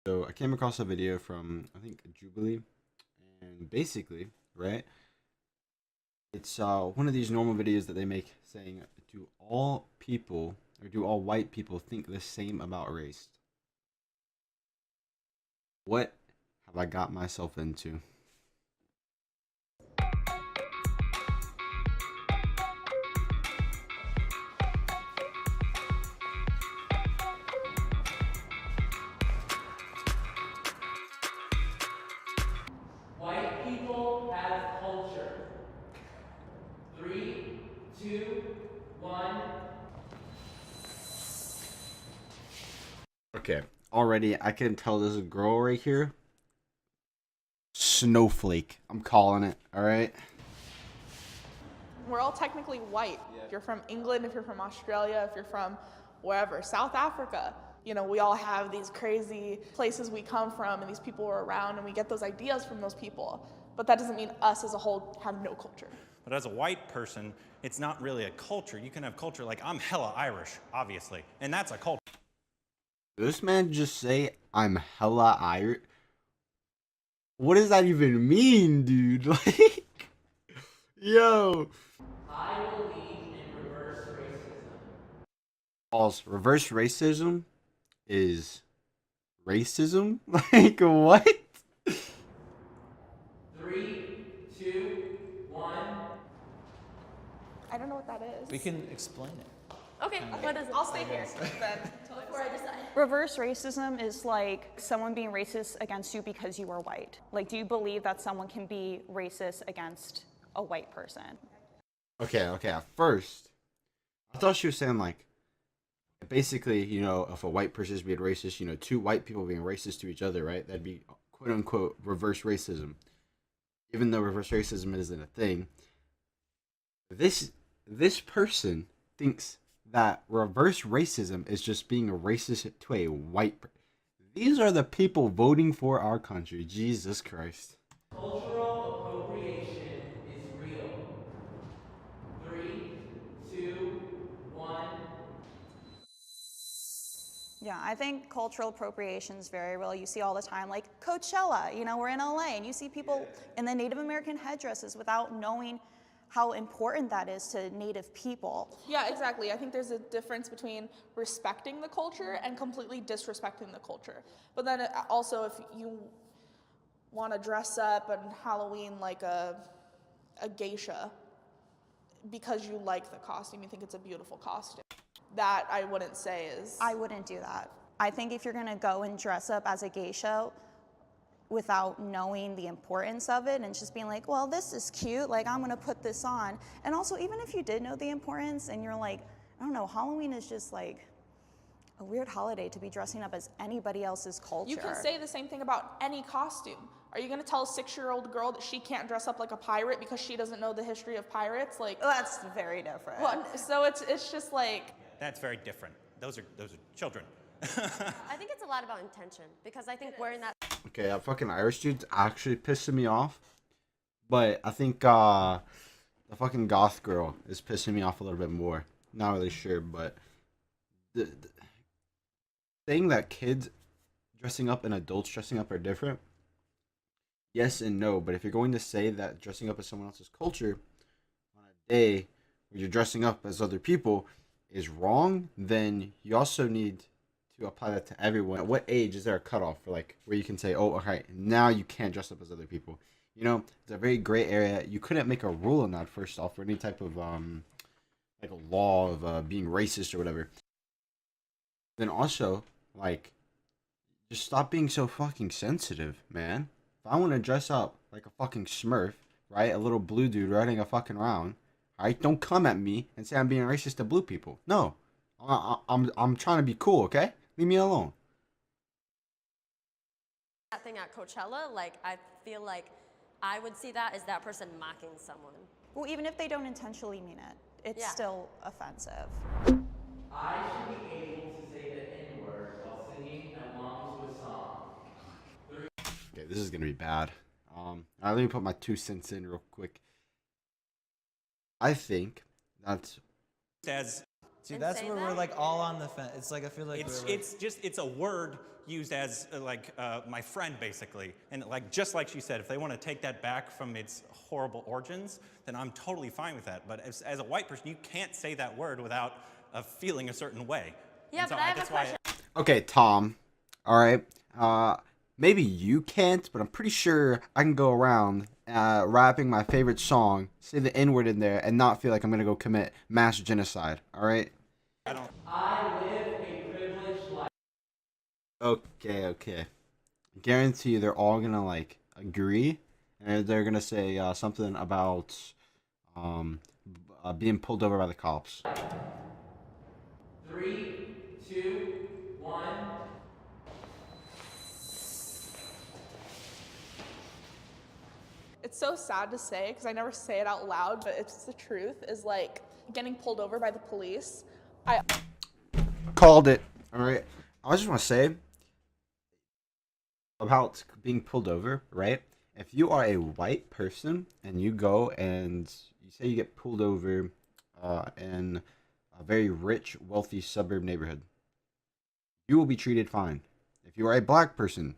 So I came across a video from I think Jubilee, and basically, right, it's one of these normal videos that they make saying, "Do all people or do all white people think the same about race?" What have I got myself into? White people have culture. Three, two, one. Okay, already I can tell this girl right here, snowflake. I'm calling it. All right. We're all technically white. If you're from England, if you're from Australia, if you're from wherever, South Africa, we all have these crazy places we come from and these people are around and we get those ideas from those people. But that doesn't mean us as a whole have no culture. But as a white person, it's not really a culture. You can have culture like I'm hella Irish, obviously, and that's a culture. Did this man just say I'm hella Irish? What does that even mean, dude? Like, yo. I believe in reverse racism. Pause. Reverse racism is racism? Like, what? Three, two, one. I don't know what that is. We can explain it. Okay, what is it? I'll stay here then. Before I decide. Reverse racism is like someone being racist against you because you are white. Like, do you believe that someone can be racist against a white person? Okay. At first, I thought she was saying, like, basically, if a white person is being racist, two white people being racist to each other, right? That'd be quote unquote reverse racism. Even though reverse racism isn't a thing, this person thinks that reverse racism is just being a racist to a white person. These are the people voting for our country. Jesus Christ. Cultural appropriation is real. Three, two, one. Yeah, I think cultural appropriation is very real. You see all the time, like Coachella, we're in LA and you see people in the Native American headdresses without knowing how important that is to Native people. Yeah, exactly. I think there's a difference between respecting the culture and completely disrespecting the culture. But then also, if you want to dress up on Halloween like a geisha because you like the costume, you think it's a beautiful costume, that I wouldn't say is... I wouldn't do that. I think if you're gonna go and dress up as a geisha without knowing the importance of it and just being like, well, this is cute, like I'm gonna put this on. And also, even if you did know the importance and you're like, I don't know, Halloween is just like a weird holiday to be dressing up as anybody else's culture. You can say the same thing about any costume. Are you gonna tell a 6-year-old girl that she can't dress up like a pirate because she doesn't know the history of pirates? Like, that's very different. well, so it's just like... That's very different. Those are children. I think it's a lot about intention because I think wearing that. Okay, that fucking Irish dude's actually pissing me off. But I think the fucking goth girl is pissing me off a little bit more. Not really sure, but the saying that kids dressing up and adults dressing up are different, yes and no. But if you're going to say that dressing up as someone else's culture on a day where you're dressing up as other people is wrong, then you also need to apply that to everyone. At what age is there a cutoff for, like, where you can say, oh, okay, now you can't dress up as other people? It's a very gray area. You couldn't make a rule on that, first off, for any type of like a law of being racist or whatever. Then also, like, just stop being so fucking sensitive, man. If I want to dress up like a fucking Smurf, right, a little blue dude riding a fucking round, alright, don't come at me and say I'm being racist to blue people. No, I'm trying to be cool, okay? Leave me alone. That thing at Coachella, like I feel like I would see that as that person mocking someone. Well, even if they don't intentionally mean it, it's still offensive. I should be able to say the N-word while singing along to a song. Okay, this is gonna be bad. Alright, let me put my 2 cents in real quick. I think that's As See, and that's say where that? we're like all on the fence. It's like I feel like we're like, It's a word used as my friend basically, and like just like she said, if they want to take that back from its horrible origins, then I'm totally fine with that. But as a white person, you can't say that word without feeling a certain way. Yeah, And so but I have a that's why question. Okay, Tom. All right. Maybe you can't, but I'm pretty sure I can go around rapping my favorite song, say the N word in there, and not feel like I'm gonna go commit mass genocide. All right. I don't. I live a privileged life. Okay. Okay. Guarantee they're all gonna like agree, and they're gonna say something about being pulled over by the cops. 3, 2, 1. It's so sad to say because I never say it out loud, but it's the truth. Is like getting pulled over by the police. I Called it. All right. I just want to say about being pulled over, right? If you are a white person and you go and you say you get pulled over in a very rich, wealthy suburb neighborhood, you will be treated fine. If you are a black person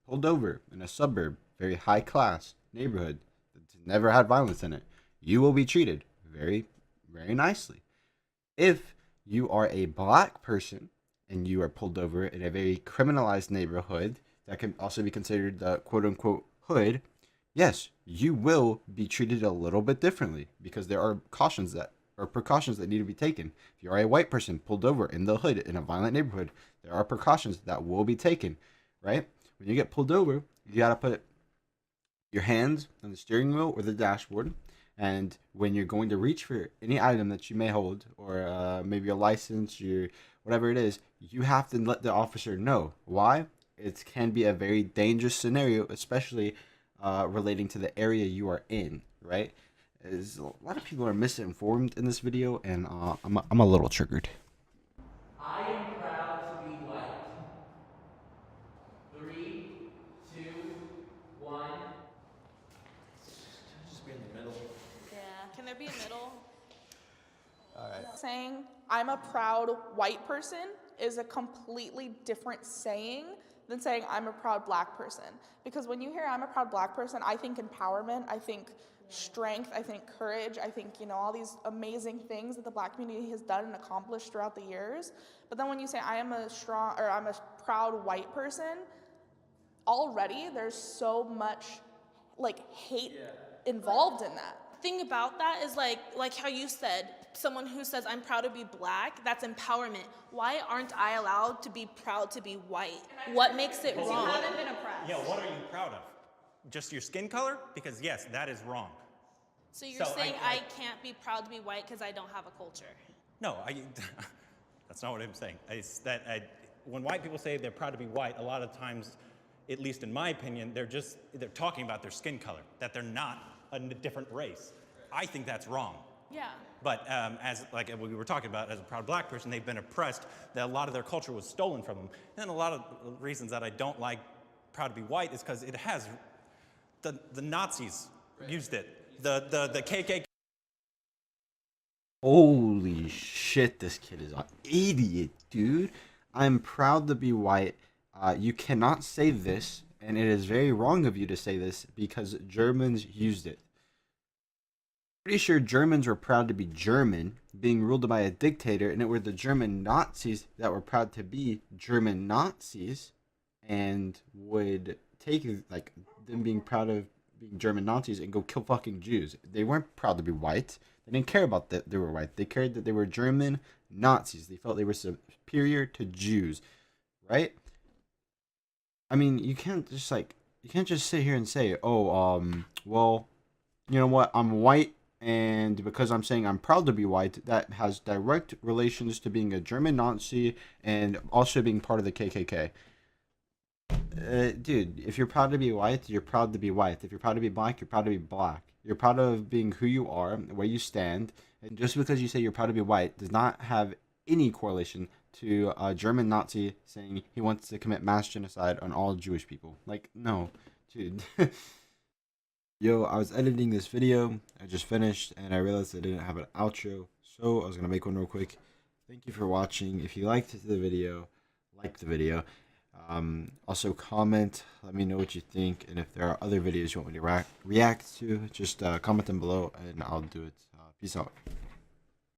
pulled over in a suburb, very high class neighborhood that's never had violence in it, you will be treated very, very nicely. If you are a black person and you are pulled over in a very criminalized neighborhood that can also be considered the quote unquote hood, yes, you will be treated a little bit differently because there are precautions that need to be taken. If you are a white person pulled over in the hood in a violent neighborhood, there are precautions that will be taken, right? When you get pulled over, you gotta put your hands on the steering wheel or the dashboard. And when you're going to reach for any item that you may hold, or maybe your license, your whatever it is, you have to let the officer know. Why? It can be a very dangerous scenario, especially relating to the area you are in, right? Is a lot of people are misinformed in this video, and I'm a little triggered. I am proud to be white. 3, 2, 1. just be in the middle. Yeah. can there be a middle? All right. Saying I'm a proud white person is a completely different saying than saying I'm a proud black person. Because when you hear I'm a proud black person, I think empowerment, I think strength, I think courage, I think, all these amazing things that the black community has done and accomplished throughout the years. But then when you say I'm a proud white person, already there's so much hate involved in that. Thing about that is like how you said, someone who says I'm proud to be black, that's empowerment. Why aren't I allowed to be proud to be white? What makes it wrong? haven't been oppressed. Yeah, what are you proud of? Just your skin color? Because yes, that is wrong. So you're So saying I- I can't be proud to be white because I don't have a culture. No, that's not what I'm saying. It's that when white people say they're proud to be white, a lot of times, at least in my opinion, they're talking about their skin color, that they're not a different race. I think that's wrong. Yeah. But as like we were talking about, as a proud black person, they've been oppressed. That a lot of their culture was stolen from them. And a lot of reasons that I don't like proud to be white is because it has the Nazis used it. The KKK. Holy shit, this kid is an idiot, dude. I'm proud to be white. You cannot say this, and it is very wrong of you to say this because Germans used it. Pretty sure Germans were proud to be German, being ruled by a dictator, and it were the German Nazis that were proud to be German Nazis and would take them being proud of being German Nazis and go kill fucking Jews. They weren't proud to be white. They didn't care about that they were white. They cared that they were German Nazis. They felt they were superior to Jews, right? I mean, you can't just sit here and say, "Oh, well, you know what? I'm white, and because I'm saying I'm proud to be white, that has direct relations to being a German Nazi and also being part of the KKK." Dude, if you're proud to be white, you're proud to be white. If you're proud to be black, you're proud to be black. You're proud of being who you are, where you stand, and just because you say you're proud to be white does not have any correlation to a German Nazi saying he wants to commit mass genocide on all Jewish people. Like, no, dude. Yo, I was editing this video. I just finished, and I realized I didn't have an outro, so I was gonna make one real quick. thank you for watching. If you liked the video, like the video. Also comment, let me know what you think, and if there are other videos you want me to react to, just comment them below and I'll do it. Peace out.